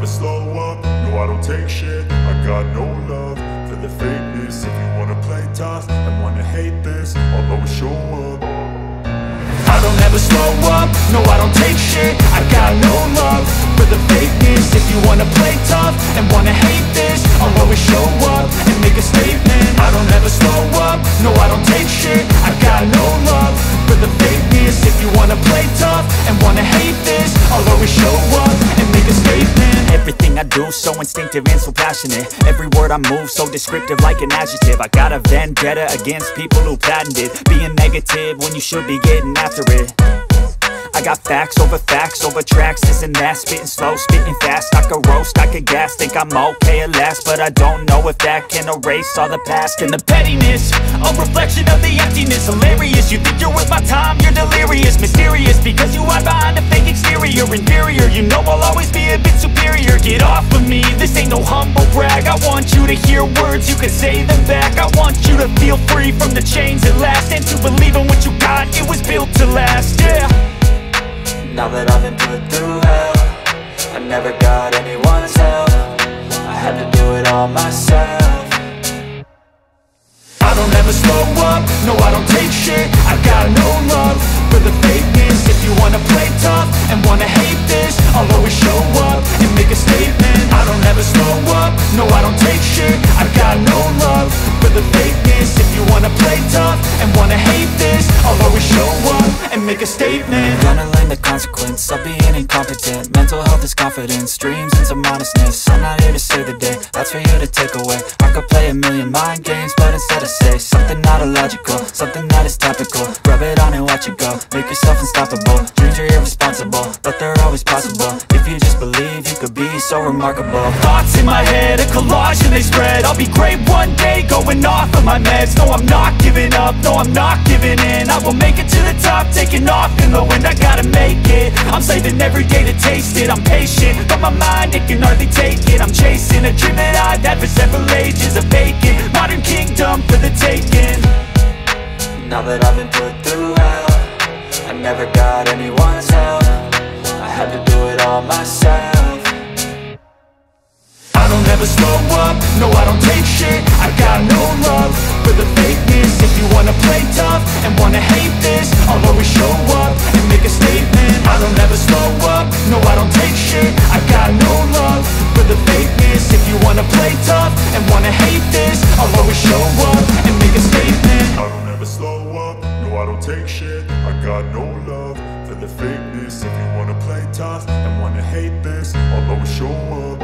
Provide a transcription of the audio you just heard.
never slow up, no I don't take shit. I got no love for the fakeness. If you wanna play tough and wanna hate this, I'll always show up. I don't ever slow up, no I don't take shit. I got no love for the fakeness. If you wanna play tough and wanna hate this, I'll always show up and make a statement. I don't ever slow up, no I don't take shit. I got no love for the fakeness. If you wanna play tough and wanna hate this, I'll always show up and make a statement. Everything I do so instinctive and so passionate. Every word I move so descriptive like an adjective. I got a vendetta against people who patented being negative when you should be getting after it. I got facts over tracks, this and that. Spitting slow, spitting fast. I could roast, I could gas. Think I'm okay at last, but I don't know if that can erase all the past. And the pettiness, a reflection of the emptiness. Hilarious, you think you're worth my time, you're delirious. Mysterious, because you hide behind a fake exterior. Inferior, you know I'll always be a bit superior. Get off of me, this ain't no humble brag. I want you to hear words, you can say them back. I want you to feel free from the chains at last, and to believe in what you got, it was built to last, yeah. Now that I've been put through hell, I never got anyone's help. I had to do it all myself. I don't ever slow up, no I don't take shit. I got no love for the fakeness. If you wanna play tough and wanna hate this, I'll always show up and make a statement. I don't ever slow up, no I don't take shit. I got no love for the fakeness. If you wanna play tough and wanna hate this, I'll always show up and make a statement. Gonna learn the consequence of being incompetent. Mental health is confidence, dreams and some honestness. I'm not here to save the day, that's for you to take away. I could play a million mind games, but instead I say something not illogical, something that is topical. Rub it on and watch it go, make yourself unstoppable. Dreams are irresponsible, but they're always possible. If you just believe, you could be so remarkable. Thoughts in my head, a collage and they spread. I'll be great one day, going off of my meds. No, I'm not giving up, no, I'm not giving in. I will make it to the top, taking off in the wind. I gotta make it, I'm saving every day to taste it. I'm patient, but my mind, it can hardly take it. I'm chasing a dream that I've had for several ages. A vacant, modern kingdom for the taking. Now that I've been put through hell, I never got anyone's help. I had to do it all myself. I don't ever slow up, no I don't take shit. I got no love for the fakeness. If you wanna play tough and wanna hate this, I'll always show up and make a statement. I don't ever slow up, no I don't take shit. I got no love for the fakeness. If you wanna play tough and wanna hate this, I'll always show up and make a statement. I don't ever slow up, no I don't take shit. I got no love for the fakeness. If you wanna play tough and wanna hate this, I'll always show up.